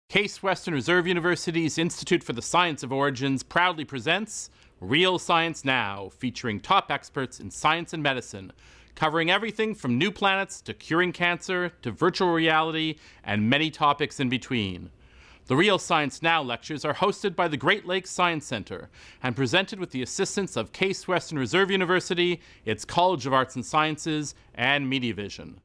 Case Western Reserve University's Institute for the Science of Origins proudly presents Real Science Now, featuring top experts in science and medicine, covering everything from new planets to curing cancer to virtual reality and many topics in between. The Real Science Now lectures are hosted by the Great Lakes Science Center and presented with the assistance of Case Western Reserve University, its College of Arts and Sciences, and MediaVision.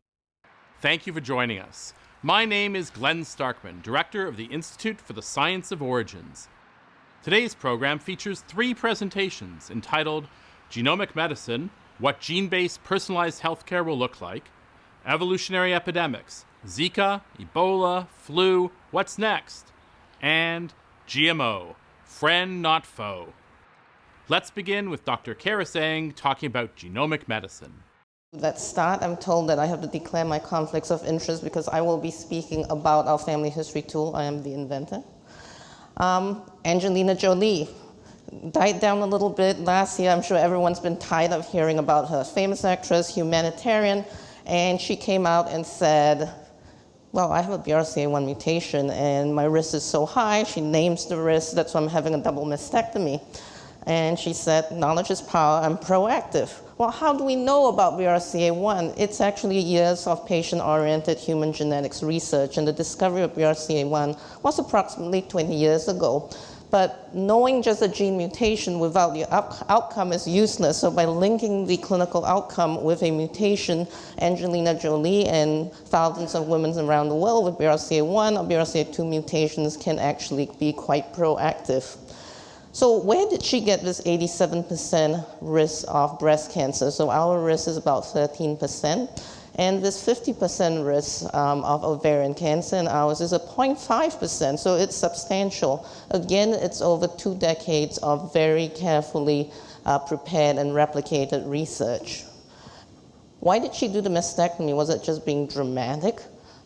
Thank you for joining us. My name is Glenn Starkman, Director of the Institute for the Science of Origins. Today's program features 3 presentations entitled Genomic Medicine, What Gene-Based Personalized Healthcare Will Look Like, Evolutionary Epidemics, Zika, Ebola, Flu, What's Next, and GMO, Friend Not Foe. Let's begin with Dr. Charis talking about genomic medicine. Let's start. I'm told that I have to declare my conflicts of interest because I will be speaking about our family history tool. I am the inventor. Angelina Jolie died down a little bit last year. I'm sure everyone's been tired of hearing about her. Famous actress, humanitarian, and she came out and said, well, I have a BRCA1 mutation and my risk is so high. She names the risk. That's why I'm having a double mastectomy. And she said, knowledge is power, I'm proactive. Well, how do we know about BRCA1? It's actually years of patient-oriented human genetics research, and the discovery of BRCA1 was approximately 20 years ago. But knowing just a gene mutation without the outcome is useless. So by linking the clinical outcome with a mutation, Angelina Jolie and thousands of women around the world with BRCA1 or BRCA2 mutations can actually be quite proactive. So where did she get this 87% risk of breast cancer? So our risk is about 13%. And this 50% risk of ovarian cancer in ours is a 0.5%, so it's substantial. Again, it's over 2 decades of very carefully prepared and replicated research. Why did she do the mastectomy? Was it just being dramatic?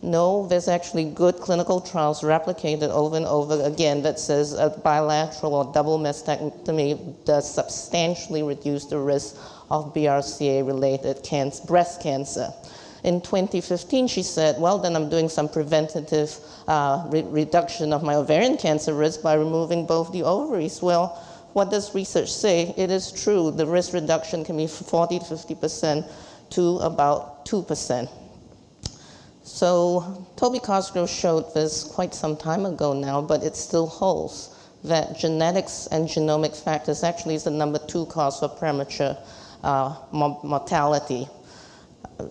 No, there's actually good clinical trials replicated over and over again that says a bilateral or double mastectomy does substantially reduce the risk of BRCA-related breast cancer. In 2015, she said, well, then I'm doing some preventative reduction of my ovarian cancer risk by removing both the ovaries. Well, what does research say? It is true. The risk reduction can be 40 to 50% to about 2%. So Toby Cosgrove showed this quite some time ago now, but it still holds that genetics and genomic factors actually is the number 2 cause for premature mortality.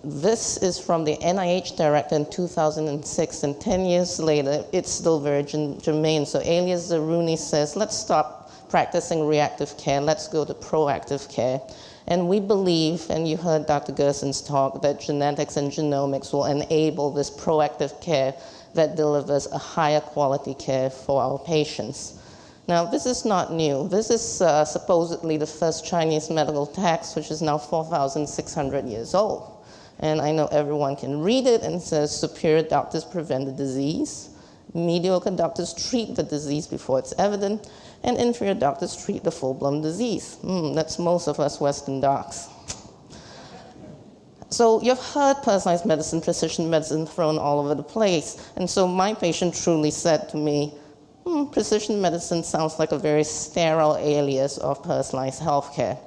This is from the NIH director in 2006, and 10 years later, it's still very germane. So Elias Zerrouni says, let's stop practicing reactive care, let's go to proactive care. And we believe, and you heard Dr. Gerson's talk, that genetics and genomics will enable this proactive care that delivers a higher quality care for our patients. Now, this is not new. This is supposedly the first Chinese medical text, which is now 4,600 years old. And I know everyone can read it, and it says, superior doctors prevent the disease, mediocre doctors treat the disease before it's evident, and inferior doctors treat the full-blown disease. That's most of us Western docs. So you've heard personalized medicine, precision medicine thrown all over the place. And so my patient truly said to me, precision medicine sounds like a very sterile alias of personalized healthcare.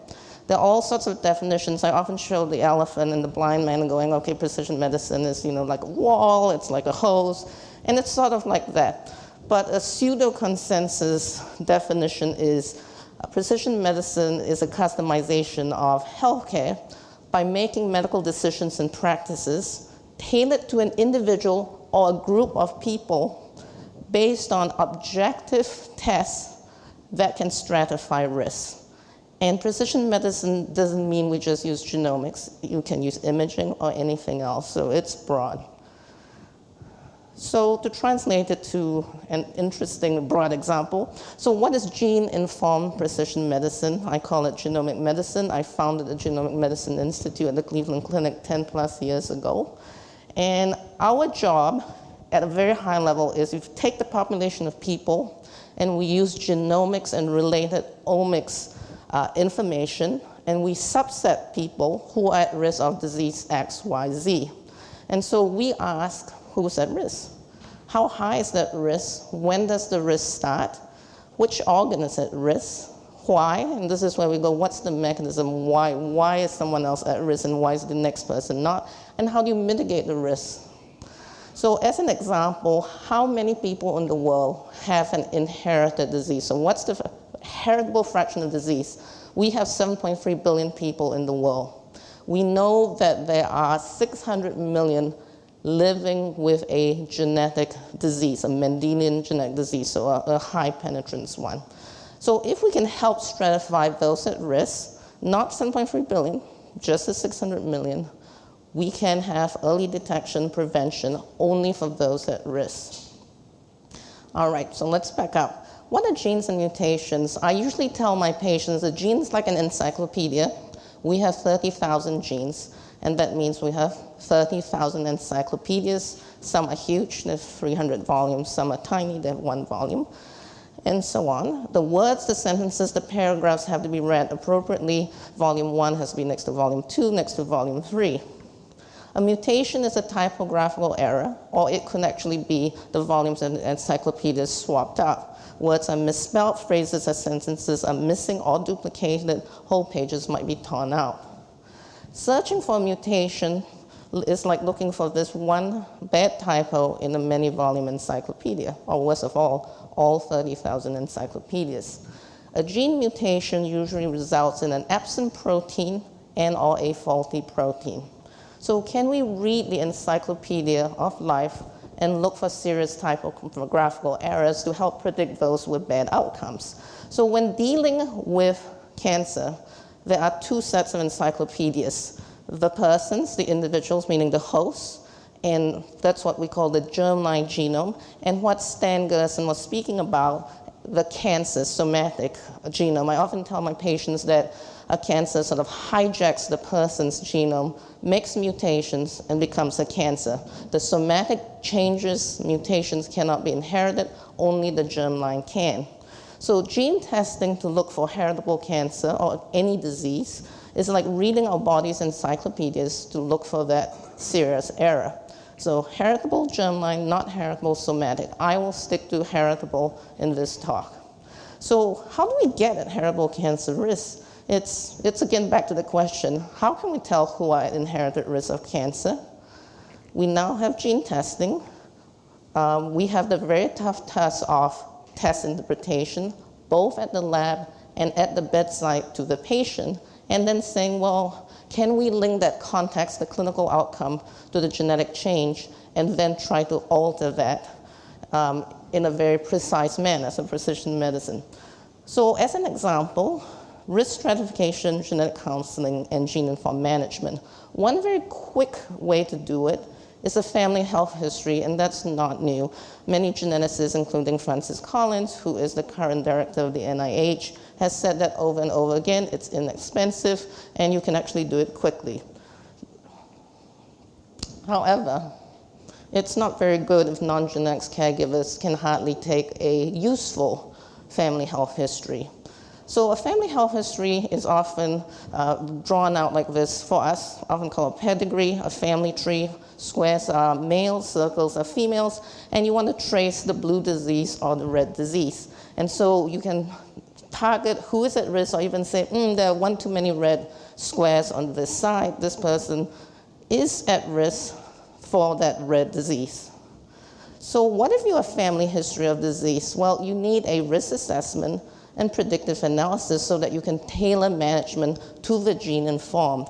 There are all sorts of definitions. I often show the elephant and the blind man going, okay, precision medicine is, like a wall, it's like a hose, and it's sort of like that. But a pseudo-consensus definition is precision medicine is a customization of healthcare by making medical decisions and practices tailored to an individual or a group of people based on objective tests that can stratify risk. And precision medicine doesn't mean we just use genomics. You can use imaging or anything else, so it's broad. So to translate it to an interesting broad example, so what is gene-informed precision medicine? I call it genomic medicine. I founded the Genomic Medicine Institute at the Cleveland Clinic 10 plus years ago. And our job at a very high level is we take the population of people and we use genomics and related omics information, and we subset people who are at risk of disease X, Y, Z. And so we ask, who's at risk? How high is that risk? When does the risk start? Which organ is at risk? Why? And this is where we go, what's the mechanism? Why is someone else at risk and why is the next person not? And how do you mitigate the risk? So as an example, how many people in the world have an inherited disease? So what's the heritable fraction of disease? We have 7.3 billion people in the world. We know that there are 600 million living with a genetic disease, a Mendelian genetic disease, so a high penetrance one. So if we can help stratify those at risk, not 7.3 billion, just the 600 million, we can have early detection prevention only for those at risk. All right, so let's back up. What are genes and mutations? I usually tell my patients a gene is like an encyclopedia. We have 30,000 genes, and that means we have 30,000 encyclopedias. Some are huge, they have 300 volumes. Some are tiny, they have 1 volume, and so on. The words, the sentences, the paragraphs have to be read appropriately. Volume 1 has to be next to Volume 2, next to Volume 3. A mutation is a typographical error, or it could actually be the volumes and encyclopedias swapped out. Words are misspelled, phrases or sentences are missing or duplicated, whole pages might be torn out. Searching for a mutation is like looking for this one bad typo in a many-volume encyclopedia, or worst of all 30,000 encyclopedias. A gene mutation usually results in an absent protein and or a faulty protein. So can we read the Encyclopedia of Life and look for serious typographical errors to help predict those with bad outcomes? So when dealing with cancer, there are 2 sets of encyclopedias. The persons, the individuals, meaning the hosts, and that's what we call the germline genome, and what Stan Gerson was speaking about, the cancer somatic genome. I often tell my patients that a cancer sort of hijacks the person's genome, makes mutations, and becomes a cancer. The somatic changes, mutations cannot be inherited, only the germline can. So gene testing to look for heritable cancer or any disease is like reading our body's encyclopedias to look for that serious error. So heritable germline, not heritable somatic. I will stick to heritable in this talk. So how do we get at heritable cancer risk? It's again back to the question, how can we tell who are at inherited risk of cancer? We now have gene testing. We have the very tough task of test interpretation, both at the lab and at the bedside to the patient, and then saying, well, can we link that context, the clinical outcome, to the genetic change, and then try to alter that in a very precise manner, so precision medicine. So as an example, risk stratification, genetic counseling, and gene-informed management. One very quick way to do it is a family health history, and that's not new. Many geneticists, including Francis Collins, who is the current director of the NIH, has said that over and over again. It's inexpensive, and you can actually do it quickly. However, it's not very good if non-genetics caregivers can hardly take a useful family health history. So a family health history is often drawn out like this for us, often called a pedigree, a family tree. Squares are males, circles are females, and you want to trace the blue disease or the red disease. And so you can target who is at risk, or even say, there are one too many red squares on this side. This person is at risk for that red disease. So what if you have a family history of disease? Well, you need a risk assessment and predictive analysis so that you can tailor management to the gene-informed.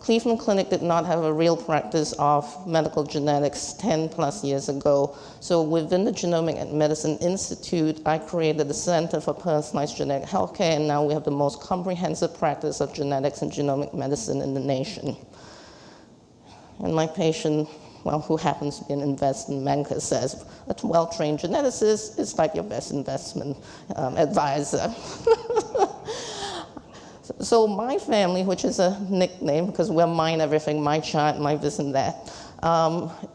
Cleveland Clinic did not have a real practice of medical genetics 10 plus years ago. So within the Genomic Medicine Institute, I created the Center for Personalized Genetic Healthcare, and now we have the most comprehensive practice of genetics and genomic medicine in the nation. And my patient, well, who happens to be an investment banker, says, a well-trained geneticist is like your best investment advisor. So my family, which is a nickname, because we're mine everything, my child, my this and that,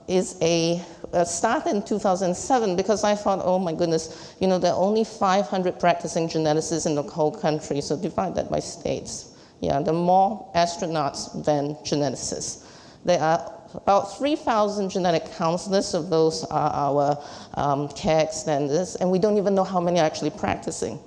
is started in 2007 because I thought, oh my goodness, there are only 500 practicing geneticists in the whole country, so divide that by states. Yeah, there are more astronauts than geneticists. There are about 3,000 genetic counselors. Of those are our care extenders, and we don't even know how many are actually practicing.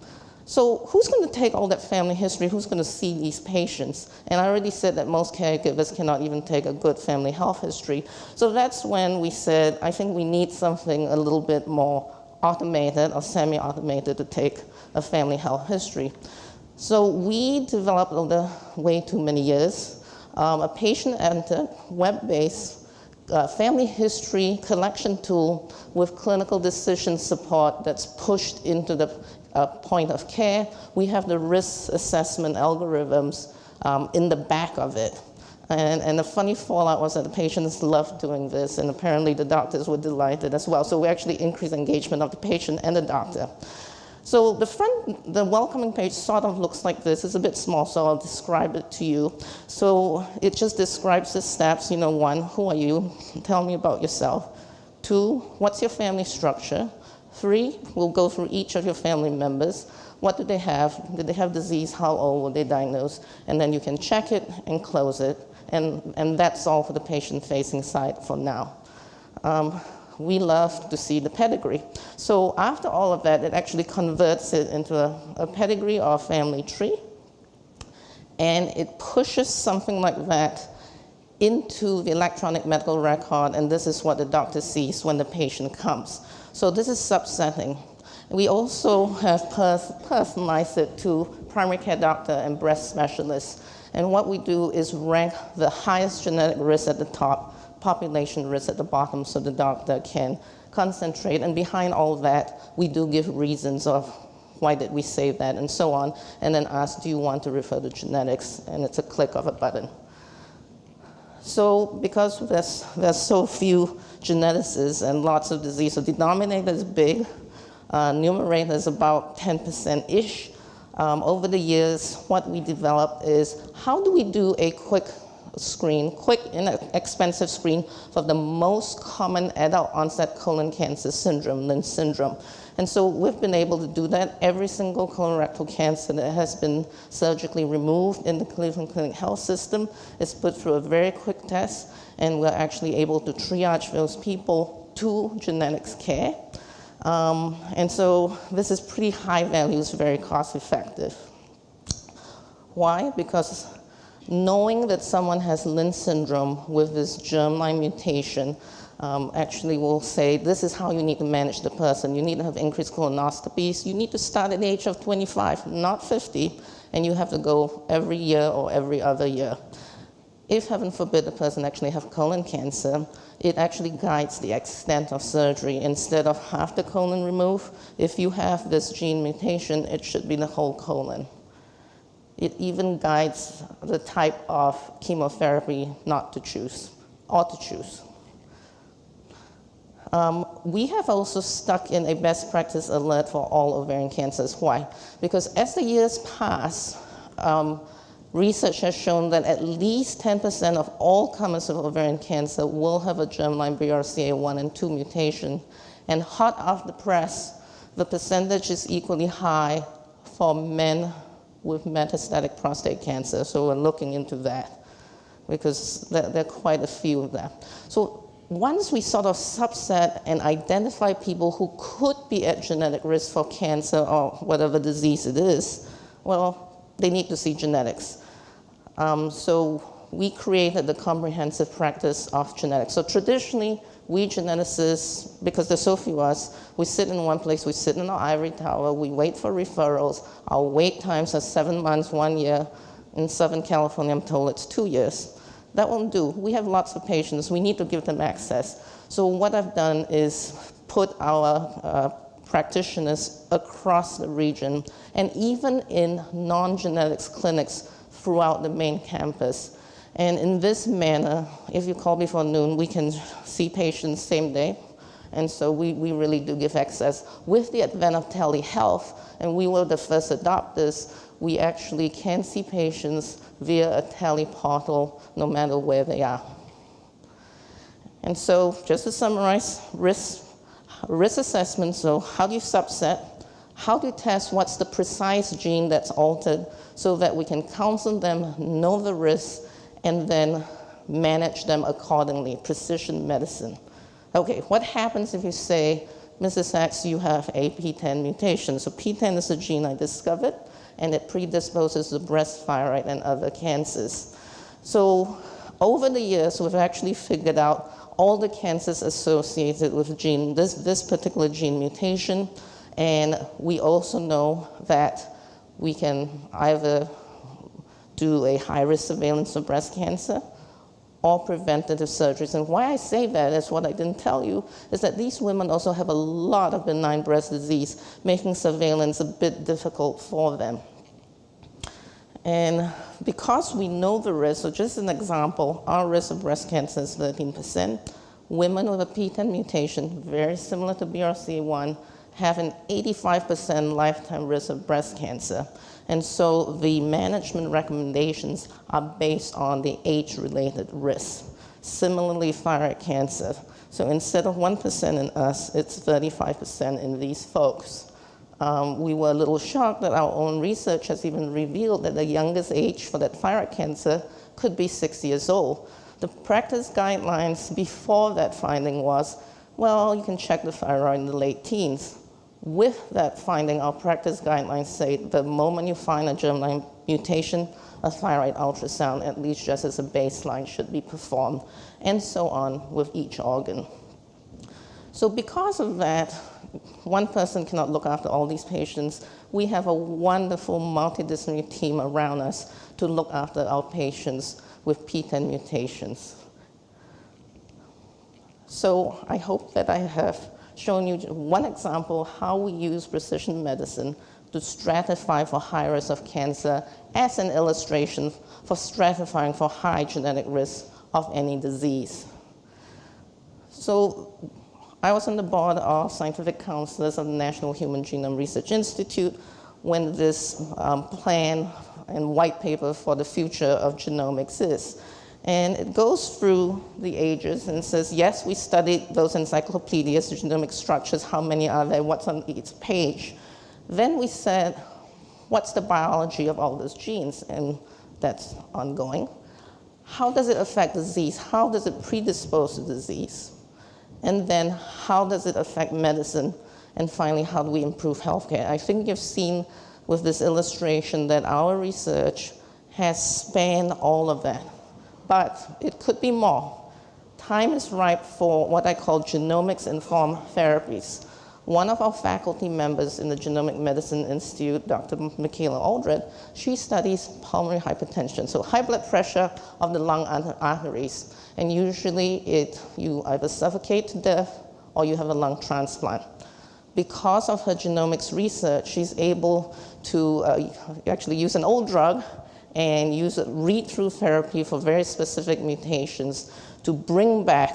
So who's going to take all that family history? Who's going to see these patients? And I already said that most caregivers cannot even take a good family health history. So that's when we said, I think we need something a little bit more automated or semi-automated to take a family health history. So we developed over way too many years a patient-entered, web-based family history collection tool with clinical decision support that's pushed into the point of care. We have the risk assessment algorithms in the back of it. And the funny fallout was that the patients loved doing this, and apparently the doctors were delighted as well. So we actually increased engagement of the patient and the doctor. So the welcoming page sort of looks like this. It's a bit small, so I'll describe it to you. So it just describes the steps. 1, who are you? Tell me about yourself. 2, what's your family structure? 3, we'll go through each of your family members. What do they have? Did they have disease? How old were they diagnosed? And then you can check it and close it. And that's all for the patient-facing side for now. We love to see the pedigree. So after all of that, it actually converts it into a pedigree or a family tree. And it pushes something like that into the electronic medical record, and this is what the doctor sees when the patient comes. So this is subsetting. We also have personalized it to primary care doctor and breast specialists. And what we do is rank the highest genetic risk at the top, population risk at the bottom, so the doctor can concentrate. And behind all that, we do give reasons of why did we say that and so on, and then ask, do you want to refer to genetics? And it's a click of a button. So because there's so few geneticists and lots of disease, so denominator is big, numerator is about 10%-ish. Over the years, what we developed is how do we do a quick, inexpensive screen for the most common adult onset colon cancer syndrome, Lynch syndrome. And so we've been able to do that. Every single colorectal cancer that has been surgically removed in the Cleveland Clinic Health System is put through a very quick test, and we're actually able to triage those people to genetics care. And so this is pretty high value, it's very cost effective. Why? Because knowing that someone has Lynch syndrome with this germline mutation actually will say, this is how you need to manage the person. You need to have increased colonoscopies. You need to start at the age of 25, not 50, and you have to go every year or every other year. If, heaven forbid, the person actually have colon cancer, it actually guides the extent of surgery. Instead of half the colon removed, if you have this gene mutation, it should be the whole colon. It even guides the type of chemotherapy not to choose, or to choose. We have also stuck in a best practice alert for all ovarian cancers. Why? Because as the years pass, research has shown that at least 10% of all comers of ovarian cancer will have a germline BRCA1 and 2 mutation. And hot off the press, the percentage is equally high for men with metastatic prostate cancer. So we're looking into that because there are quite a few of that. So once we sort of subset and identify people who could be at genetic risk for cancer or whatever disease it is, well, they need to see genetics. So we created the comprehensive practice of genetics. So traditionally, we geneticists, because there's so few of us, we sit in one place, we sit in our ivory tower, we wait for referrals. Our wait times are 7 months, 1 year. In Southern California, I'm told it's 2 years. That won't do. We have lots of patients. We need to give them access. So what I've done is put our practitioners across the region and even in non-genetics clinics throughout the main campus. And in this manner, if you call before noon, we can see patients same day. And so we really do give access. With the advent of telehealth, and we were the first adopters, we actually can see patients via a teleportal no matter where they are. And so just to summarize, risk assessment, so how do you subset? How do you test what's the precise gene that's altered so that we can counsel them, know the risk, and then manage them accordingly, precision medicine. Okay, what happens if you say, Mrs. X, you have a P10 mutation? So P10 is a gene I discovered, and it predisposes to breast, thyroid, and other cancers. So over the years, we've actually figured out all the cancers associated with this particular gene mutation, and we also know that we can either do a high-risk surveillance of breast cancer or preventative surgeries. And why I say that is what I didn't tell you, is that these women also have a lot of benign breast disease, making surveillance a bit difficult for them. And because we know the risk, so just an example, our risk of breast cancer is 13%. Women with a P10 mutation, very similar to BRCA1, have an 85% lifetime risk of breast cancer. And so the management recommendations are based on the age-related risk. Similarly, thyroid cancer. So instead of 1% in us, it's 35% in these folks. We were a little shocked that our own research has even revealed that the youngest age for that thyroid cancer could be 6 years old. The practice guidelines before that finding was, well, you can check the thyroid in the late teens. With that finding, our practice guidelines say the moment you find a germline mutation, a thyroid ultrasound, at least just as a baseline, should be performed, and so on with each organ. So because of that, one person cannot look after all these patients. We have a wonderful multidisciplinary team around us to look after our patients with P10 mutations. So I hope that I have shown you one example of how we use precision medicine to stratify for high risk of cancer as an illustration for stratifying for high genetic risk of any disease. So I was on the board of scientific counselors of the National Human Genome Research Institute when this plan and white paper for the future of genomics is. And it goes through the ages and says, yes, we studied those encyclopedias, the genomic structures, how many are there, what's on each page. Then we said, what's the biology of all those genes? And that's ongoing. How does it affect disease? How does it predispose to disease? And then how does it affect medicine? And finally, how do we improve healthcare? I think you've seen with this illustration that our research has spanned all of that. But it could be more. Time is ripe for what I call genomics-informed therapies. One of our faculty members in the Genomic Medicine Institute, Dr. Michaela Aldred, she studies pulmonary hypertension, so high blood pressure of the lung arteries. And usually you either suffocate to death or you have a lung transplant. Because of her genomics research, she's able to actually use an old drug and use a read-through therapy for very specific mutations to bring back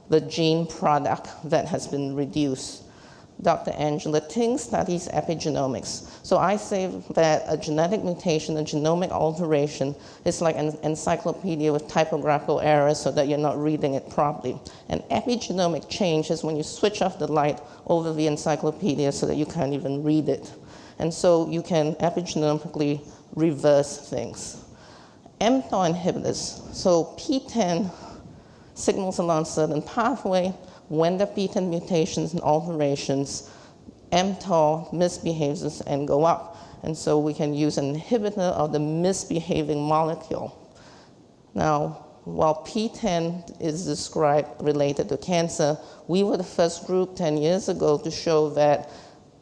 the gene product that has been reduced. Dr. Angela Ting studies epigenomics. So I say that a genetic mutation, a genomic alteration, is like an encyclopedia with typographical errors so that you're not reading it properly. An epigenomic change is when you switch off the light over the encyclopedia so that you can't even read it. And so you can epigenomically reverse things. Emco Inhibitors. So P10 signals along a certain pathway. When the P10 mutations and alterations, mTOR misbehaves and go up. And so we can use an inhibitor of the misbehaving molecule. Now, while P10 is described related to cancer, we were the first group 10 years ago to show that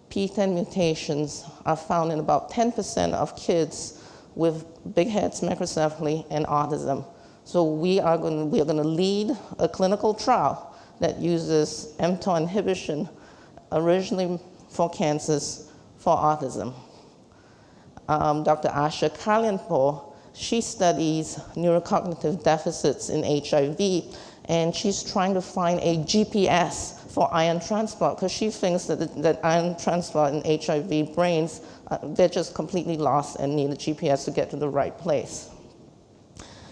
P10 mutations are found in about 10% of kids with big heads, microcephaly, and autism. So we are going to lead a clinical trial that uses mTOR inhibition originally for cancers for autism. Dr. Asha Kalyanpur, she studies neurocognitive deficits in HIV, and she's trying to find a GPS for ion transport, because she thinks that ion transport in HIV brains, they're just completely lost and need a GPS to get to the right place.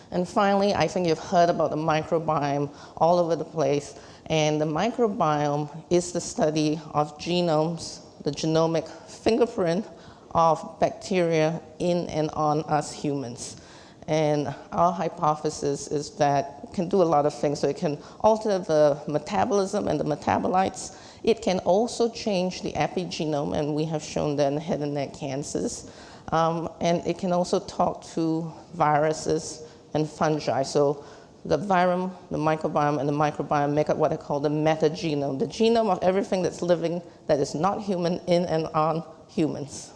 And finally, I think you've heard about the microbiome all over the place. And the microbiome is the study of genomes, the genomic fingerprint of bacteria in and on us humans. And our hypothesis is that it can do a lot of things. So it can alter the metabolism and the metabolites. It can also change the epigenome, and we have shown that in head and neck cancers. And it can also talk to viruses and fungi. So the virus, the microbiome, and the microbiome make up what I call the meta-genome, the genome of everything that's living that is not human in and on humans.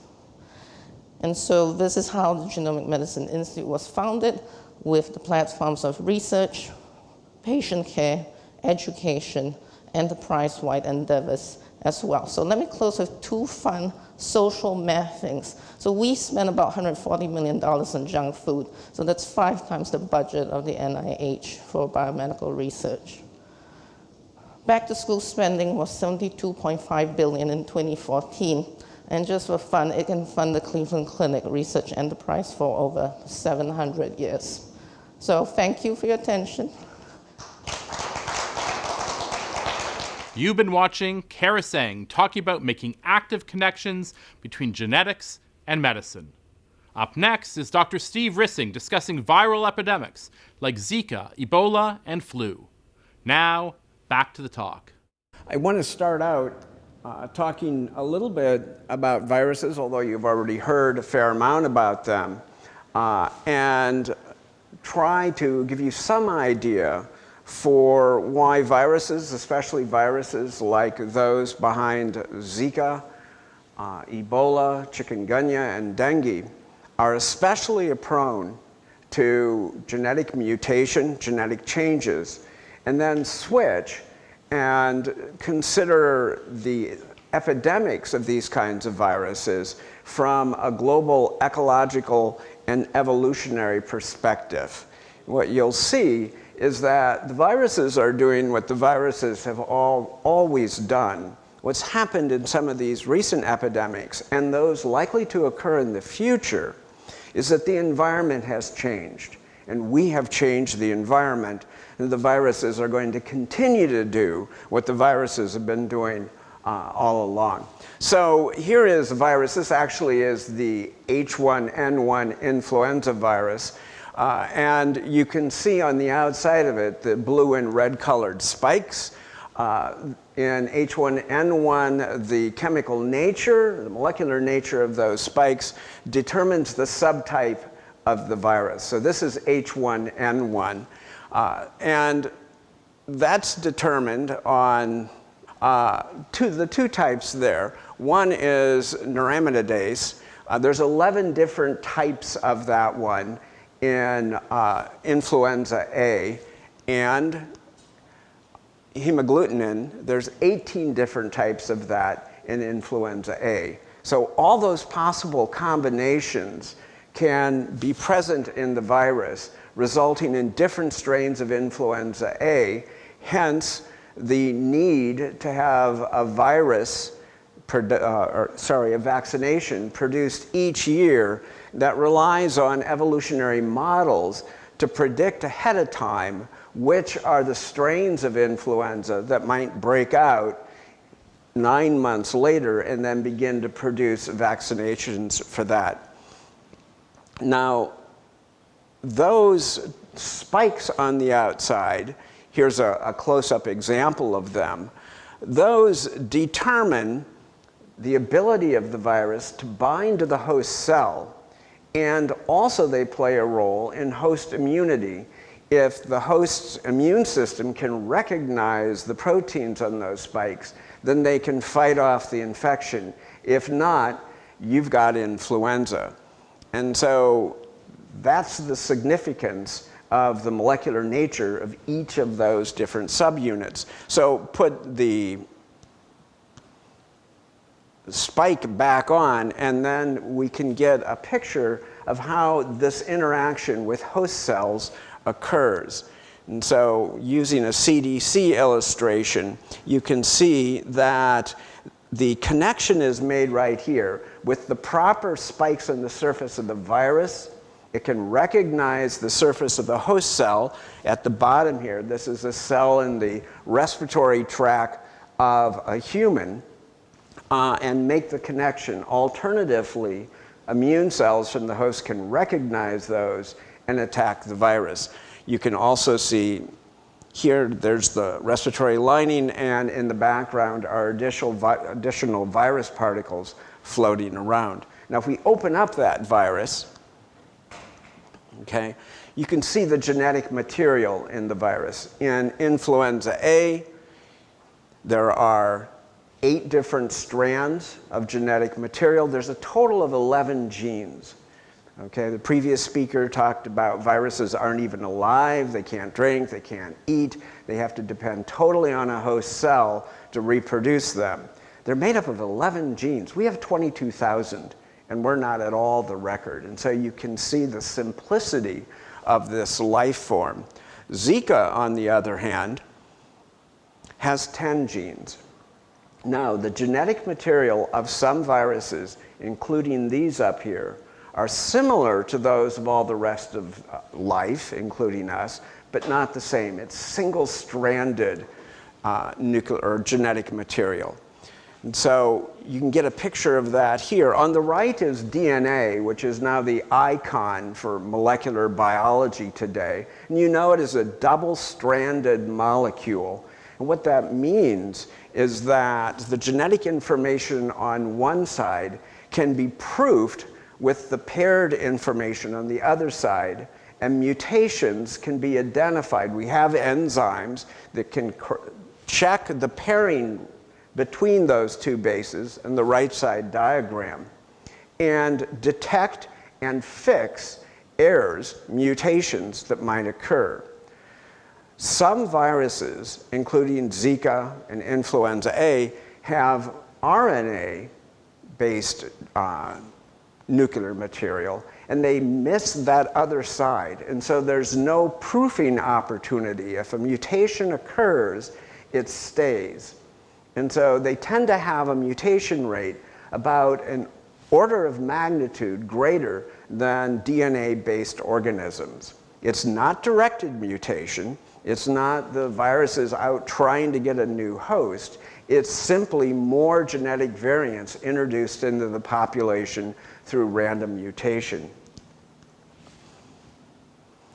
And so this is how the Genomic Medicine Institute was founded, with the platforms of research, patient care, education, enterprise-wide endeavors as well. So let me close with two fun social math things. So we spend about $140 million on junk food. So that's 5 times the budget of the NIH for biomedical research. Back to school spending was $72.5 billion in 2014. And just for fun, it can fund the Cleveland Clinic research enterprise for over 700 years. So thank you for your attention. You've been watching Charis talking about making active connections between genetics and medicine. Up next is Dr. Steve Rissing discussing viral epidemics like Zika, Ebola, and flu. Now, back to the talk. I want to start out talking a little bit about viruses, although you've already heard a fair amount about them, and try to give you some idea for why viruses, especially viruses like those behind Zika, Ebola, chikungunya, and dengue, are especially prone to genetic mutation, genetic changes, and then switch and consider the epidemics of these kinds of viruses from a global ecological and evolutionary perspective. What you'll see is that the viruses are doing what the viruses have always done. What's happened in some of these recent epidemics, and those likely to occur in the future, is that the environment has changed. And we have changed the environment, and the viruses are going to continue to do what the viruses have been doing all along. So here is a virus. This actually is the H1N1 influenza virus. And you can see on the outside of it the blue and red colored spikes. In H1N1, the chemical nature, the molecular nature of those spikes determines the subtype of the virus. So this is H1N1. And that's determined on the two types there. One is neuraminidase. There's 11 different types of that one in influenza A, and hemagglutinin, there's 18 different types of that in influenza A. So all those possible combinations can be present in the virus, resulting in different strains of influenza A, hence the need to have a vaccination produced each year that relies on evolutionary models to predict ahead of time which are the strains of influenza that might break out 9 months later and then begin to produce vaccinations for that. Now, those spikes on the outside, here's a close-up example of them, those determine the ability of the virus to bind to the host cell, and also they play a role in host immunity. If the host's immune system can recognize the proteins on those spikes, then they can fight off the infection. If not, you've got influenza. And so that's the significance of the molecular nature of each of those different subunits. So put the spike back on, and then we can get a picture of how this interaction with host cells occurs. And so using a CDC illustration, you can see that the connection is made right here. With the proper spikes on the surface of the virus, it can recognize the surface of the host cell at the bottom here. This is a cell in the respiratory tract of a human, and make the connection. Alternatively, immune cells from the host can recognize those and attack the virus. You can also see here, there's the respiratory lining, and in the background are additional virus particles floating around. Now, if we open up that virus, okay, you can see the genetic material in the virus. In influenza A, there are 8 different strands of genetic material. There's a total of 11 genes. Okay, the previous speaker talked about viruses aren't even alive, they can't drink, they can't eat, they have to depend totally on a host cell to reproduce them. They're made up of 11 genes. We have 22,000, and we're not at all the record. And so you can see the simplicity of this life form. Zika, on the other hand, has 10 genes. Now, the genetic material of some viruses, including these up here, are similar to those of all the rest of life, including us, but not the same. It's single-stranded nuclear or genetic material. And so you can get a picture of that here. On the right is DNA, which is now the icon for molecular biology today. And you know it is a double-stranded molecule. And what that means is that the genetic information on one side can be proofed with the paired information on the other side, and mutations can be identified. We have enzymes that can check the pairing between those two bases in the right side diagram and detect and fix errors, mutations that might occur. Some viruses, including Zika and influenza A, have RNA-based nuclear material, and they miss that other side. And so there's no proofing opportunity. If a mutation occurs, it stays. And so they tend to have a mutation rate about an order of magnitude greater than DNA-based organisms. It's not directed mutation. It's not the viruses out trying to get a new host. It's simply more genetic variants introduced into the population through random mutation.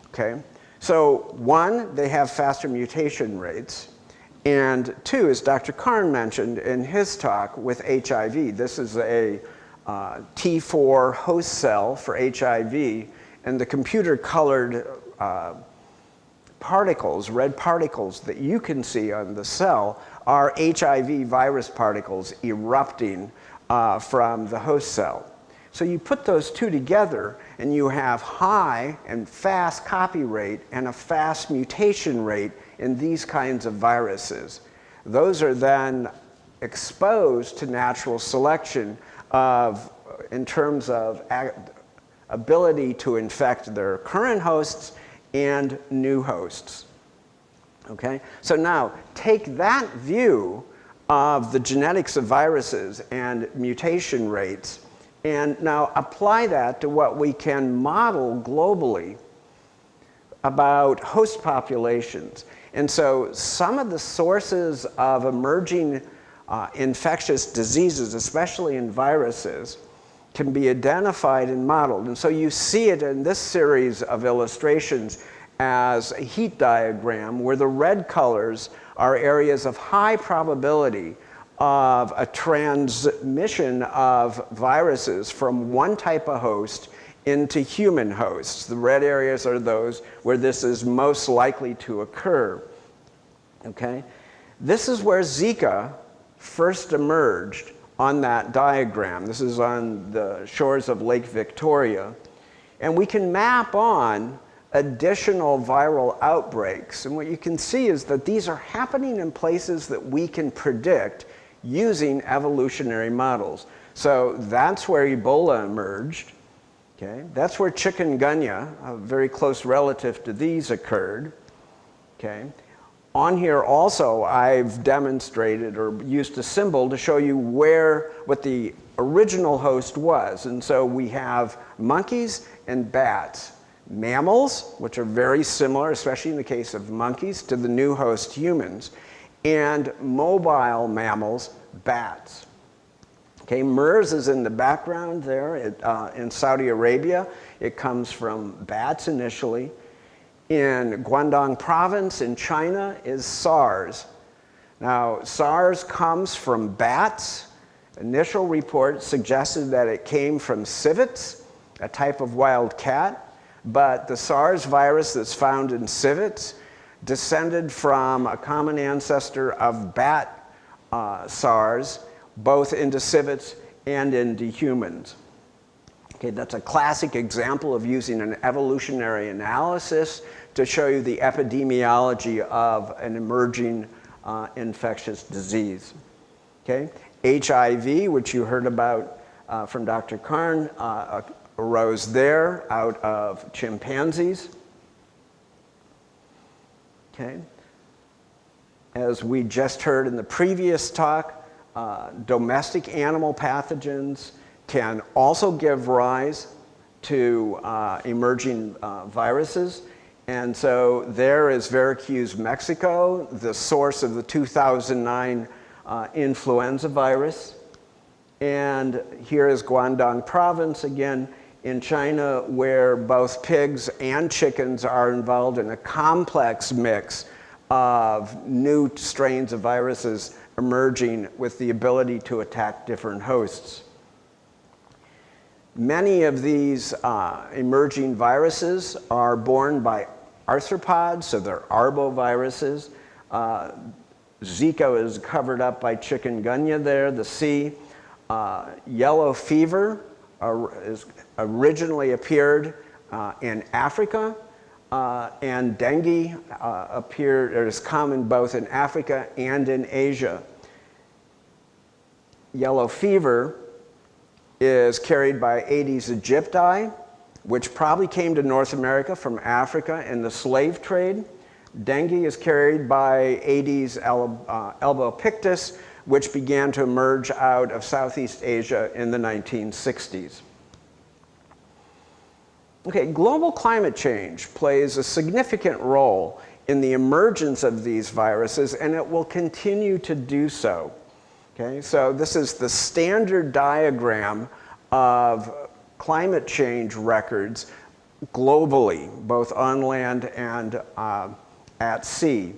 Okay, so 1, they have faster mutation rates, and 2, as Dr. Karn mentioned in his talk with HIV, this is a T4 host cell for HIV, and the computer-colored particles, red particles that you can see on the cell are HIV virus particles erupting from the host cell. So you put those two together and you have high and fast copy rate and a fast mutation rate in these kinds of viruses. Those are then exposed to natural selection in terms of ability to infect their current hosts and new hosts. Okay? So now take that view of the genetics of viruses and mutation rates and now apply that to what we can model globally about host populations. And so some of the sources of emerging infectious diseases, especially in viruses, can be identified and modeled. And so you see it in this series of illustrations as a heat diagram where the red colors are areas of high probability of a transmission of viruses from one type of host into human hosts. The red areas are those where this is most likely to occur. Okay? This is where Zika first emerged on that diagram. This is on the shores of Lake Victoria. And we can map on additional viral outbreaks. And what you can see is that these are happening in places that we can predict using evolutionary models. So that's where Ebola emerged. Okay? That's where chikungunya, a very close relative to these, occurred. Okay? On here also, I've demonstrated or used a symbol to show you what the original host was. And so we have monkeys and bats. Mammals, which are very similar, especially in the case of monkeys, to the new host humans, and mobile mammals, bats. Okay, MERS is in the background there in Saudi Arabia. It comes from bats initially. In Guangdong province in China is SARS. Now, SARS comes from bats. Initial reports suggested that it came from civets, a type of wild cat, but the SARS virus that's found in civets descended from a common ancestor of bat SARS, both into civets and into humans. Okay, that's a classic example of using an evolutionary analysis to show you the epidemiology of an emerging infectious disease. Okay, HIV, which you heard about from Dr. Karn, arose there out of chimpanzees. Okay, as we just heard in the previous talk, domestic animal pathogens can also give rise to emerging viruses. And so there is Veracruz, Mexico, the source of the 2009 influenza virus. And here is Guangdong province, again, in China, where both pigs and chickens are involved in a complex mix of new strains of viruses emerging with the ability to attack different hosts. Many of these emerging viruses are borne by arthropods, so they're arboviruses. Zika is covered up by chikungunya there, the C. Yellow fever originally appeared in Africa, and dengue is common both in Africa and in Asia. Yellow fever is carried by Aedes aegypti, which probably came to North America from Africa in the slave trade. Dengue is carried by Aedes albopictus, which began to emerge out of Southeast Asia in the 1960s. Okay, global climate change plays a significant role in the emergence of these viruses, and it will continue to do so. Okay, so this is the standard diagram of climate change records globally, both on land and at sea.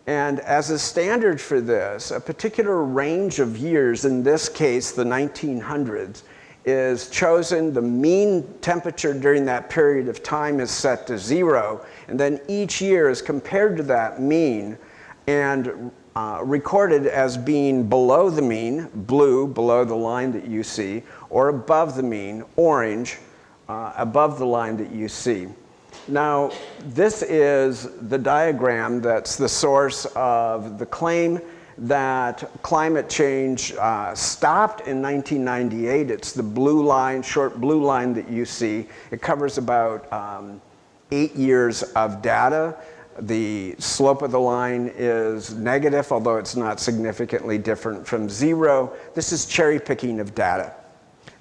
And as a standard for this, a particular range of years, in this case the 1900s, is chosen. The mean temperature during that period of time is set to 0, and then each year is compared to that mean and recorded as being below the mean, blue, below the line that you see, or above the mean, orange, above the line that you see. Now, this is the diagram that's the source of the claim that climate change stopped in 1998. It's the blue line, short blue line that you see. It covers about 8 years of data. The slope of the line is negative, although it's not significantly different from 0. This is cherry picking of data.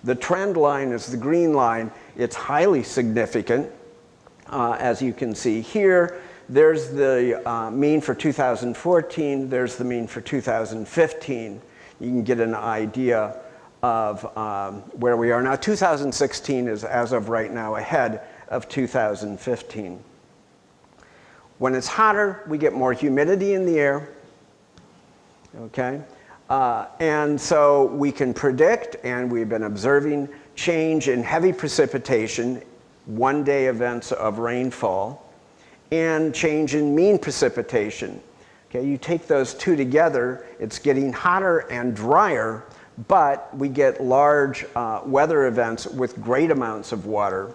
The trend line is the green line. It's highly significant. As you can see here, there's the mean for 2014. There's the mean for 2015. You can get an idea of where we are now. 2016 is, as of right now, ahead of 2015. When it's hotter, we get more humidity in the air. Okay? And so we can predict, and we've been observing, change in heavy precipitation, one-day events of rainfall, and change in mean precipitation. Okay, you take those two together, it's getting hotter and drier, but we get large weather events with great amounts of water.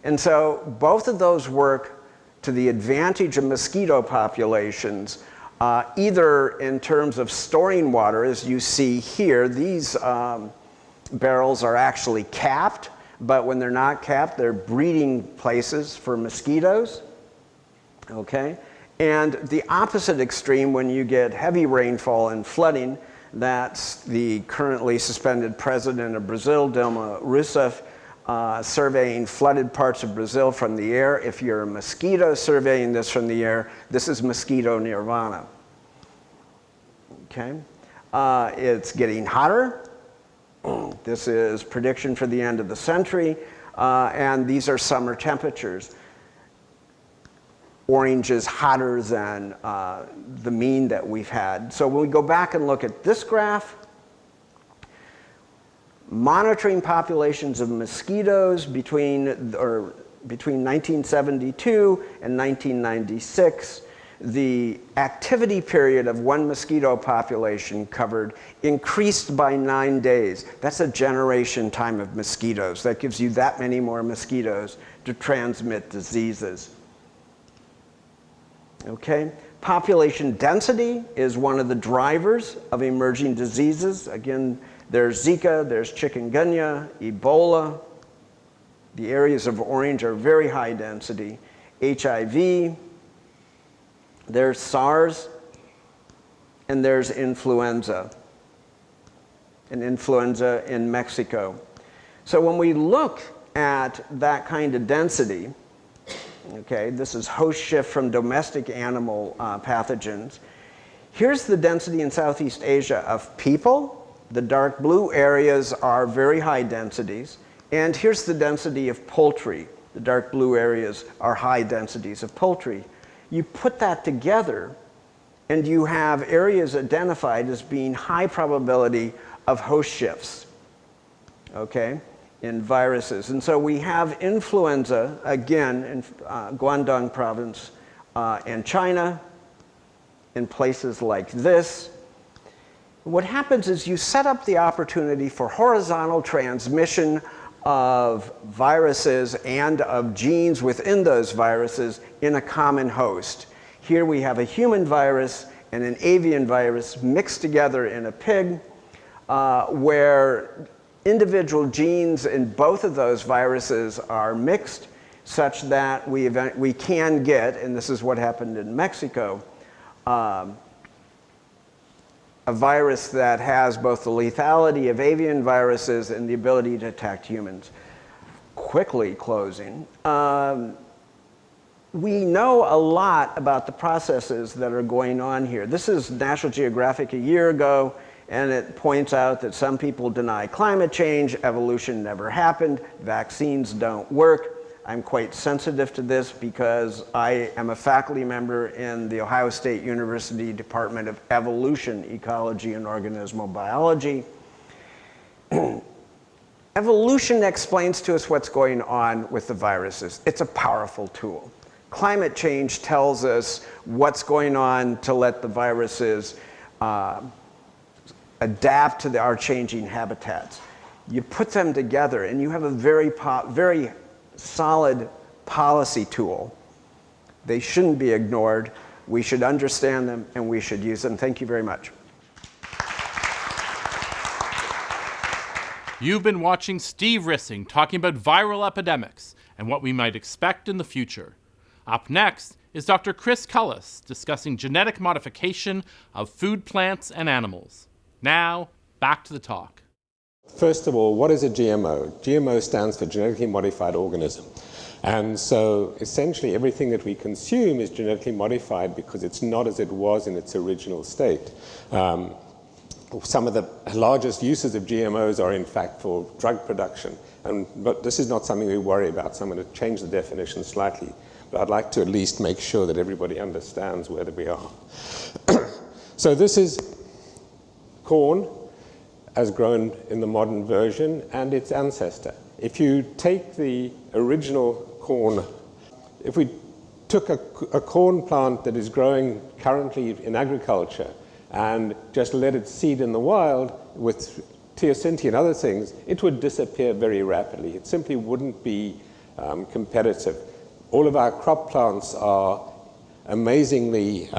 And so both of those work to the advantage of mosquito populations, either in terms of storing water, as you see here. These barrels are actually capped, but when they're not capped, they're breeding places for mosquitoes. Okay? And the opposite extreme, when you get heavy rainfall and flooding, that's the currently suspended president of Brazil, Dilma Rousseff, surveying flooded parts of Brazil from the air. If you're a mosquito surveying this from the air, this is mosquito nirvana. Okay? It's getting hotter. This is prediction for the end of the century, and these are summer temperatures. Orange is hotter than the mean that we've had. So when we go back and look at this graph, monitoring populations of mosquitoes between 1972 and 1996, the activity period of one mosquito population covered increased by 9 days. That's a generation time of mosquitoes. That gives you that many more mosquitoes to transmit diseases. Okay? Population density is one of the drivers of emerging diseases. Again, there's Zika, there's chikungunya, Ebola. The areas of orange are very high density. HIV, there's SARS, and there's influenza, and influenza in Mexico. So when we look at that kind of density, okay, this is host shift from domestic animal pathogens. Here's the density in Southeast Asia of people. The dark blue areas are very high densities. And here's the density of poultry. The dark blue areas are high densities of poultry. You put that together, and you have areas identified as being high probability of host shifts, okay, in viruses. And so we have influenza, again, in Guangdong province and China, in places like this. What happens is you set up the opportunity for horizontal transmission of viruses and of genes within those viruses in a common host. Here we have a human virus and an avian virus mixed together in a pig, where individual genes in both of those viruses are mixed such that we can get, and this is what happened in Mexico, a virus that has both the lethality of avian viruses and the ability to attack humans. Quickly closing, we know a lot about the processes that are going on here. This is National Geographic a year ago, and it points out that some people deny climate change, evolution never happened, vaccines don't work. I'm quite sensitive to this because I am a faculty member in the Ohio State University Department of Evolution, Ecology, and Organismal Biology. Evolution explains to us what's going on with the viruses. It's a powerful tool. Climate change tells us what's going on to let the viruses adapt to our changing habitats. You put them together and you have a very solid policy tool. They shouldn't be ignored. We should understand them and we should use them. Thank you very much. You've been watching Steve Rissing talking about viral epidemics and what we might expect in the future. Up next is Dr. Chris Cullis discussing genetic modification of food plants and animals. Now, back to the talk. First of all, what is a GMO? GMO stands for genetically modified organism. And so essentially everything that we consume is genetically modified because it's not as it was in its original state. Some of the largest uses of GMOs are in fact for drug production. But this is not something we worry about, so I'm going to change the definition slightly. But I'd like to at least make sure that everybody understands where we are. So this is corn as grown in the modern version and its ancestor. If you take the original corn, if we took a corn plant that is growing currently in agriculture and just let it seed in the wild with teosinte and other things, it would disappear very rapidly. It simply wouldn't be competitive. All of our crop plants are amazingly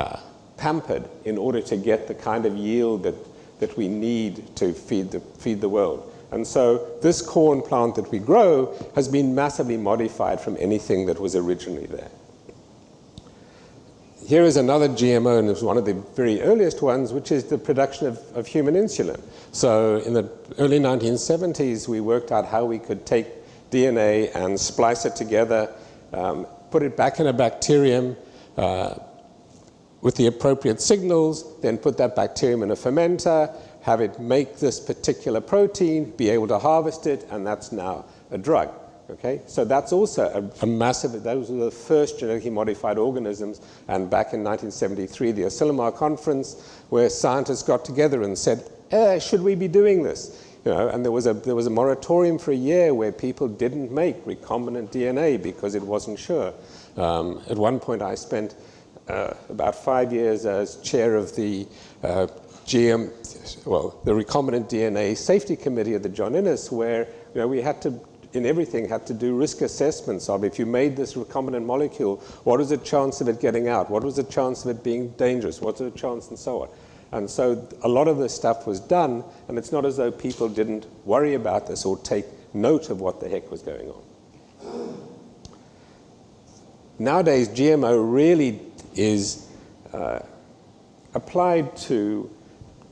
pampered in order to get the kind of yield that we need to feed the world. And so this corn plant that we grow has been massively modified from anything that was originally there. Here is another GMO, and it's one of the very earliest ones, which is the production of human insulin. So in the early 1970s, we worked out how we could take DNA and splice it together, put it back in a bacterium with the appropriate signals, then put that bacterium in a fermenter, have it make this particular protein, be able to harvest it, and that's now a drug. Okay? So that's also a massive, those were the first genetically modified organisms, and back in 1973, the Asilomar Conference, where scientists got together and said, should we be doing this? You know, and there was a moratorium for a year where people didn't make recombinant DNA because it wasn't sure. At one point, I spent about 5 years as chair of the the recombinant DNA safety committee at the John Innes, where we had to, in everything, had to do risk assessments of if you made this recombinant molecule, what was the chance of it getting out? What was the chance of it being dangerous? What's the chance, and so on. And so a lot of this stuff was done, and it's not as though people didn't worry about this or take note of what the heck was going on. Nowadays, GMO really is applied to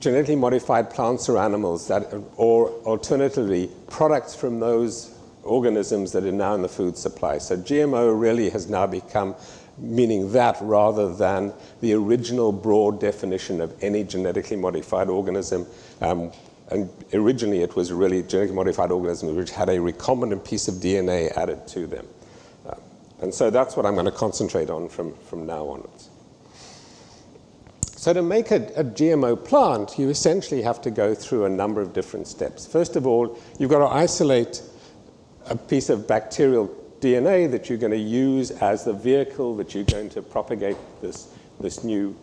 genetically modified plants or animals that, or alternatively, products from those organisms that are now in the food supply. So GMO really has now become meaning that rather than the original broad definition of any genetically modified organism. And originally it was really genetically modified organisms which had a recombinant piece of DNA added to them. And so that's what I'm going to concentrate on from now onwards. So to make a GMO plant, you essentially have to go through a number of different steps. First of all, you've got to isolate a piece of bacterial DNA that you're going to use as the vehicle that you're going to propagate this new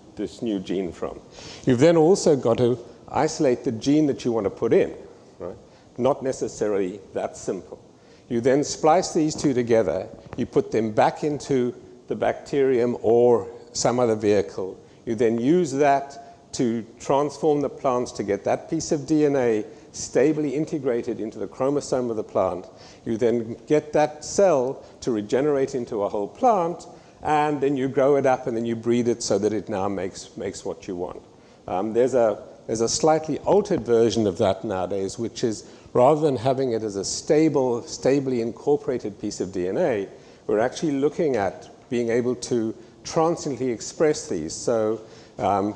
gene from. You've then also got to isolate the gene that you want to put in, right? Not necessarily that simple. You then splice these two together, you put them back into the bacterium or some other vehicle. You then use that to transform the plants to get that piece of DNA stably integrated into the chromosome of the plant. You then get that cell to regenerate into a whole plant, and then you grow it up and then you breed it so that it now makes what you want. There's a slightly altered version of that nowadays, which is rather than having it as a stably incorporated piece of DNA, we're actually looking at being able to transiently express these. So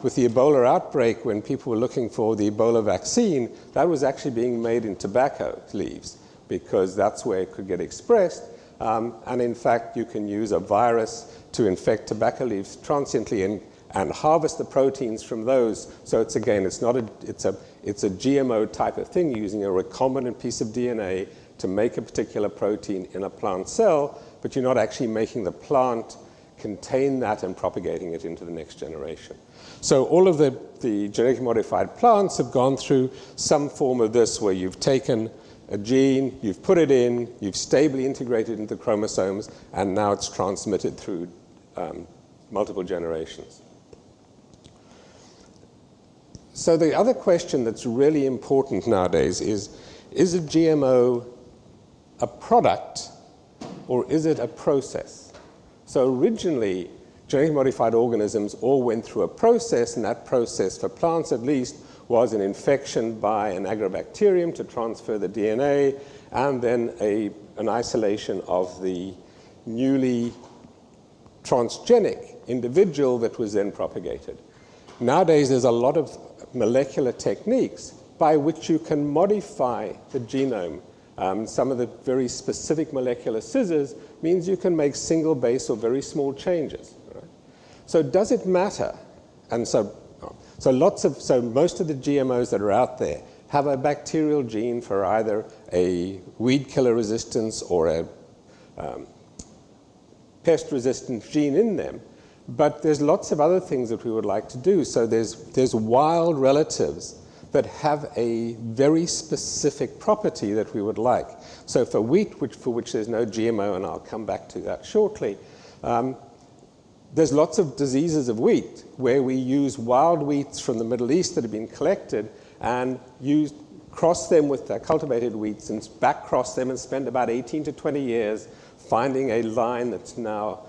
with the Ebola outbreak, when people were looking for the Ebola vaccine, that was actually being made in tobacco leaves because that's where it could get expressed. And in fact, you can use a virus to infect tobacco leaves transiently and harvest the proteins from those. So it's a GMO type of thing, using a recombinant piece of DNA to make a particular protein in a plant cell, but you're not actually making the plant contain that and propagating it into the next generation. So all of the genetically modified plants have gone through some form of this, where you've taken a gene, you've put it in, you've stably integrated into chromosomes, and now it's transmitted through multiple generations. So the other question that's really important nowadays is a GMO a product or is it a process? So originally, genetically modified organisms all went through a process, and that process, for plants at least, was an infection by an agrobacterium to transfer the DNA, and then an isolation of the newly transgenic individual that was then propagated. Nowadays, there's a lot of molecular techniques by which you can modify the genome. Some of the very specific molecular scissors means you can make single base or very small changes. Right? So does it matter? And so most of the GMOs that are out there have a bacterial gene for either a weed killer resistance or a pest resistant gene in them. But there's lots of other things that we would like to do. So there's wild relatives that have a very specific property that we would like. So for wheat, for which there's no GMO, and I'll come back to that shortly, there's lots of diseases of wheat where we use wild wheats from the Middle East that have been collected and cross them with the cultivated wheats and back cross them and spend about 18 to 20 years finding a line that's now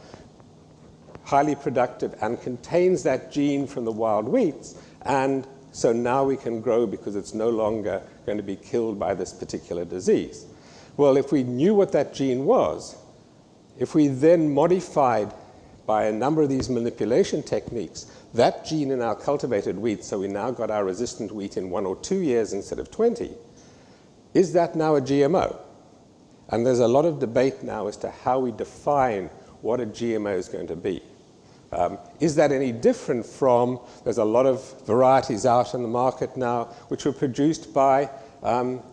highly productive and contains that gene from the wild wheats, and so now we can grow because it's no longer going to be killed by this particular disease. Well, if we knew what that gene was, if we then modified by a number of these manipulation techniques, that gene in our cultivated wheat, so we now got our resistant wheat in 1 or 2 years instead of 20, is that now a GMO? And there's a lot of debate now as to how we define what a GMO is going to be. Is that any different from, there's a lot of varieties out in the market now which were produced by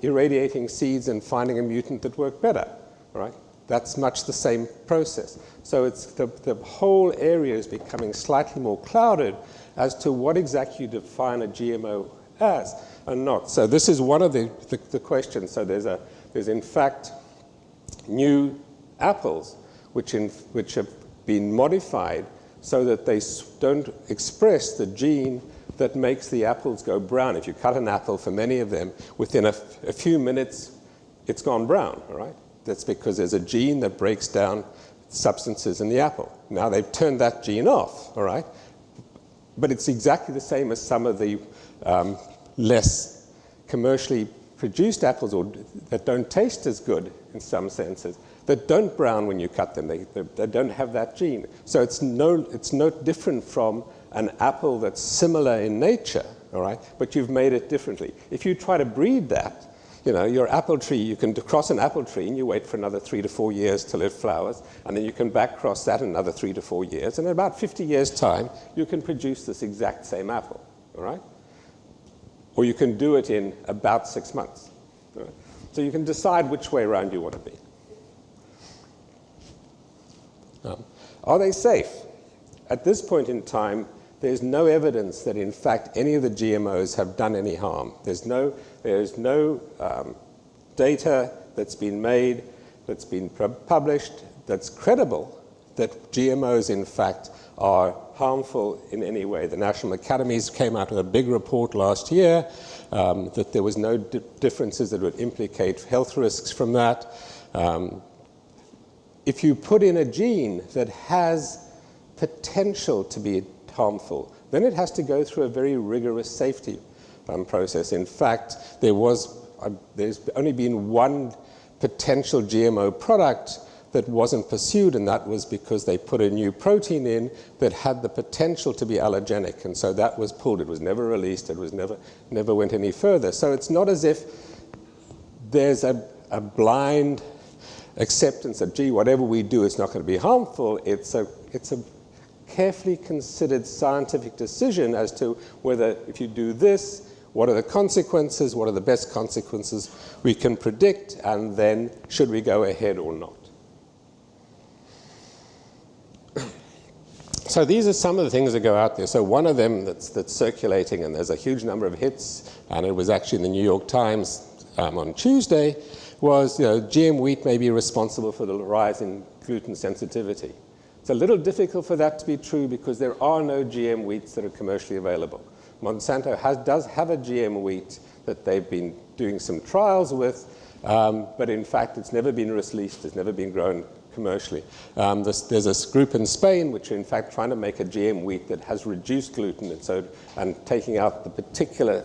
irradiating seeds and finding a mutant that worked better, all right? That's much the same process. So it's the whole area is becoming slightly more clouded as to what exactly you define a GMO as and not. So this is one of the questions. So there's in fact new apples which have been modified so that they don't express the gene that makes the apples go brown. If you cut an apple, for many of them, within a few minutes, it's gone brown, all right? That's because there's a gene that breaks down substances in the apple. Now, they've turned that gene off, all right? But it's exactly the same as some of the less commercially produced apples or that don't taste as good in some senses, that don't brown when you cut them. They don't have that gene. So it's no different from an apple that's similar in nature, all right? But you've made it differently. If you try to breed that, you know, your apple tree, you can cross an apple tree and you wait for another 3 to 4 years till it flowers, and then you can back cross that another 3 to 4 years, and in about 50 years' time, you can produce this exact same apple, all right? Or you can do it in about 6 months. All right? So you can decide which way around you want to be. Are they safe? At this point in time, there's no evidence that, in fact, any of the GMOs have done any harm. There's no data that's been made, that's been published, that's credible that GMOs, in fact, are harmful in any way. The National Academies came out with a big report last year that there was no differences that would implicate health risks from that. If you put in a gene that has potential to be harmful, then it has to go through a very rigorous safety process. In fact, there's only been one potential GMO product that wasn't pursued, and that was because they put a new protein in that had the potential to be allergenic, and so that was pulled. It was never released. It was never went any further. So it's not as if there's a blind acceptance that, gee, whatever we do, it's not going to be harmful. It's a carefully considered scientific decision as to whether, if you do this, what are the consequences, what are the best consequences we can predict, and then should we go ahead or not. So these are some of the things that go out there. So one of them that's circulating, and there's a huge number of hits, and it was actually in the New York Times on Tuesday, was, GM wheat may be responsible for the rise in gluten sensitivity. It's a little difficult for that to be true because there are no GM wheats that are commercially available. Monsanto does have a GM wheat that they've been doing some trials with, but in fact it's never been released, it's never been grown commercially. There's a group in Spain which are in fact trying to make a GM wheat that has reduced gluten and taking out the particular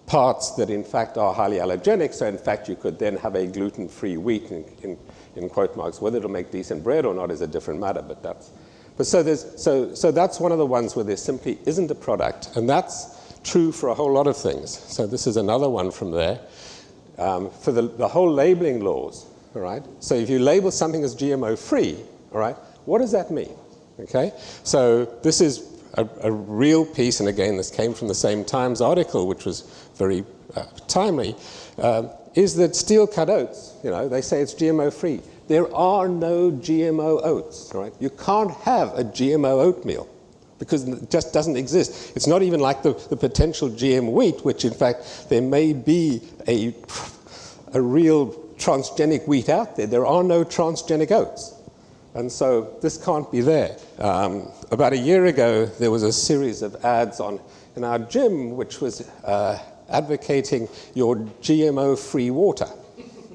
parts that in fact are highly allergenic, so in fact you could then have a gluten-free wheat in quote marks. Whether it'll make decent bread or not is a different matter, so that's one of the ones where there simply isn't a product, and that's true for a whole lot of things. So this is another one from there. For the whole labeling laws, all right? So if you label something as GMO-free, all right, what does that mean? Okay? So this is a real piece, and again, this came from the same Times article, which was very timely, is that steel-cut oats, they say it's GMO-free. There are no GMO oats, all right? You can't have a GMO oatmeal because it just doesn't exist. It's not even like the potential GM wheat, which in fact there may be a real transgenic wheat out there. There are no transgenic oats. And so this can't be there. About a year ago, there was a series of ads in our gym which was advocating your GMO-free water.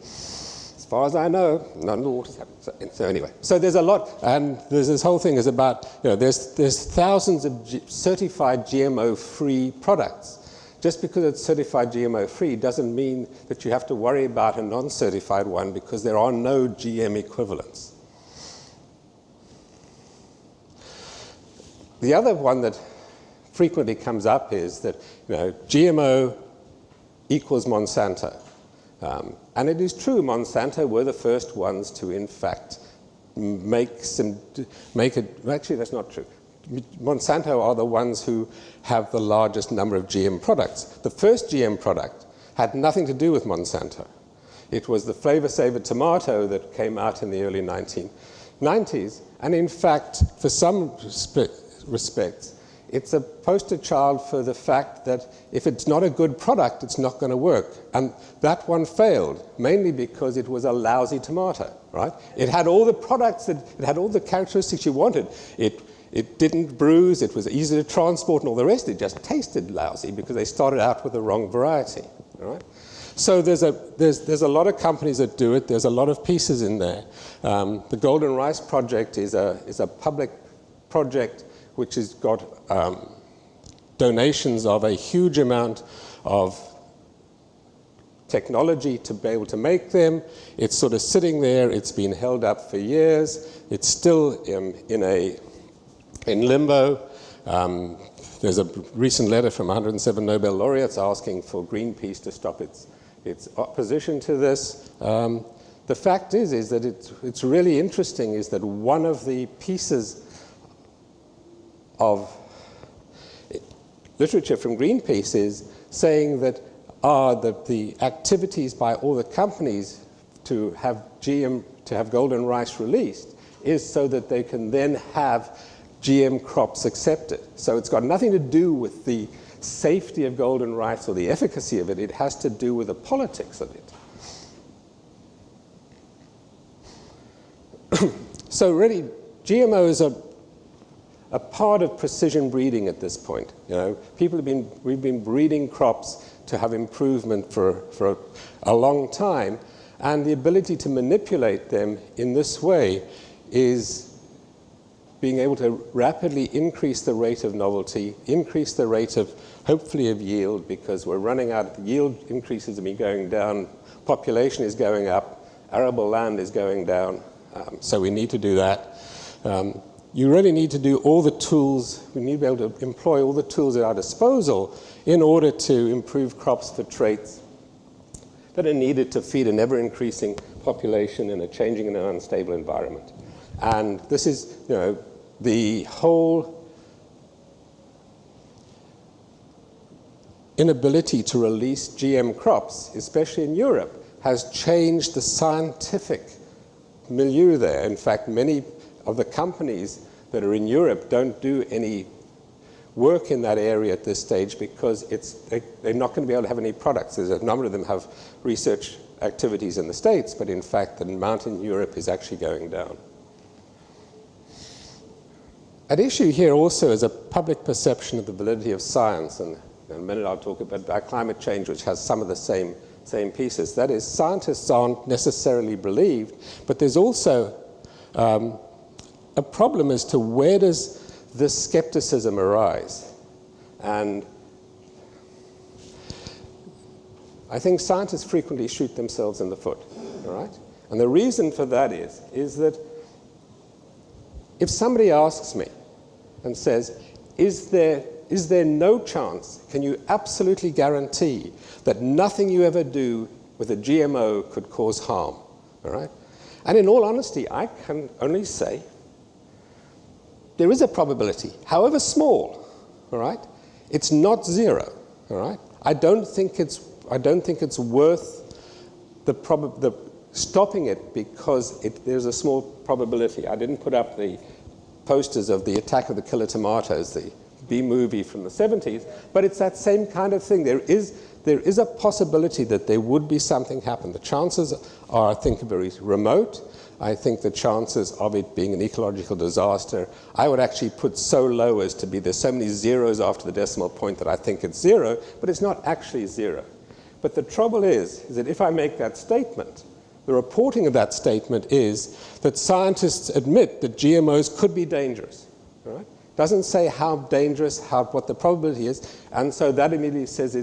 As far as I know, none of the water's happened. So anyway, so there's a lot, and there's this whole thing is about, there's thousands of certified GMO-free products. Just because it's certified GMO-free doesn't mean that you have to worry about a non-certified one because there are no GM equivalents. the other one that frequently comes up is that GMO equals Monsanto. And it is true, Monsanto were the first ones to, in fact, actually that's not true. Monsanto are the ones who have the largest number of GM products. The first GM product had nothing to do with Monsanto. It was the Flavor Saver tomato that came out in the early 1990s. And in fact, for some respects, it's a poster child for the fact that if it's not a good product, it's not going to work. And that one failed, mainly because it was a lousy tomato, right? It had all the products, it had all the characteristics you wanted. It didn't bruise, it was easy to transport and all the rest. It just tasted lousy because they started out with the wrong variety, all right? So there's a lot of companies that do it. There's a lot of pieces in there. The Golden Rice Project is a public project which has got donations of a huge amount of technology to be able to make them. It's sort of sitting there. It's been held up for years. It's still in limbo. There's a recent letter from 107 Nobel laureates asking for Greenpeace to stop its opposition to this. The fact is that it's really interesting is that one of the pieces of literature from Greenpeace is saying that the activities by all the companies to have golden rice released is so that they can then have GM crops accepted. So it's got nothing to do with the safety of golden rice or the efficacy of it. It has to do with the politics of it. So really, GMOs are a part of precision breeding at this point. We've been breeding crops to have improvement for a long time, and the ability to manipulate them in this way is being able to rapidly increase the rate of novelty, increase the rate of, hopefully, of yield, because we're running out. Yield increases have been going down, population is going up, arable land is going down, so we need to do that. You really need to do all the tools, we need to be able to employ all the tools at our disposal in order to improve crops for traits that are needed to feed an ever-increasing population in a changing and unstable environment. And this is, the whole inability to release GM crops, especially in Europe, has changed the scientific milieu there. In fact, many of the companies that are in Europe don't do any work in that area at this stage because they're not going to be able to have any products. There's a number of them have research activities in the States, but in fact the amount in Europe is actually going down. At issue here also is a public perception of the validity of science, and in a minute I'll talk about climate change, which has some of the same pieces. That is, scientists aren't necessarily believed, but there's also a problem as to where does this skepticism arise. And I think scientists frequently shoot themselves in the foot, all right? And the reason for that is that if somebody asks me and says, is there no chance, can you absolutely guarantee that nothing you ever do with a GMO could cause harm, all right? And in all honesty, I can only say there is a probability, however small, all right? It's not zero, all right? I don't think it's worth stopping it because there's a small probability. I didn't put up the posters of the Attack of the Killer Tomatoes, the B movie from the 70s, but it's that same kind of thing. There is a possibility that there would be something happen. The chances are, I think, very remote. I think the chances of it being an ecological disaster, I would actually put so low as to be, there's so many zeros after the decimal point that I think it's zero, but it's not actually zero. But the trouble is that if I make that statement, the reporting of that statement is that scientists admit that GMOs could be dangerous. Right? Doesn't say how dangerous, what the probability is, and so that immediately says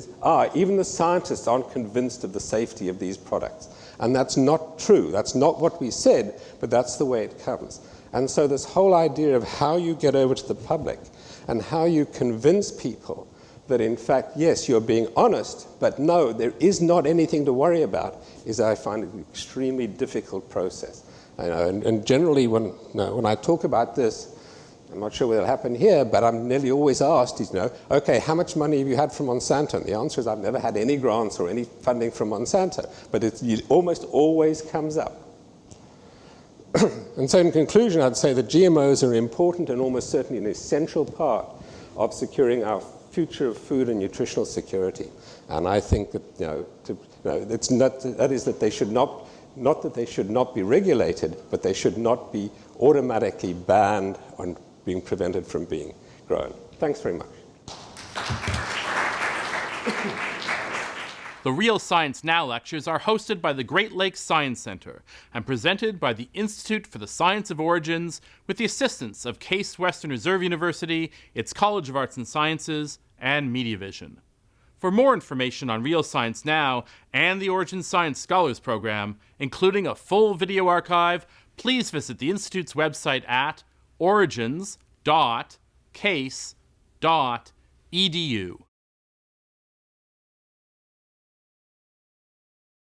even the scientists aren't convinced of the safety of these products. And that's not true. That's not what we said, but that's the way it comes. And so this whole idea of how you get over to the public and how you convince people that in fact, yes, you're being honest, but no, there is not anything to worry about, is, I find, an extremely difficult process. And generally, when I talk about this, I'm not sure whether it'll happen here, but I'm nearly always asked, okay, how much money have you had from Monsanto? And the answer is I've never had any grants or any funding from Monsanto, but it almost always comes up. And so in conclusion, I'd say that GMOs are important and almost certainly an essential part of securing our future of food and nutritional security. And I think that, that they should not that they should not be regulated, but they should not be automatically banned and being prevented from being grown. Thanks very much. The Real Science Now lectures are hosted by the Great Lakes Science Center and presented by the Institute for the Science of Origins with the assistance of Case Western Reserve University, its College of Arts and Sciences, and MediaVision. For more information on Real Science Now and the Origin Science Scholars Program, including a full video archive, please visit the Institute's website at origins.case.edu.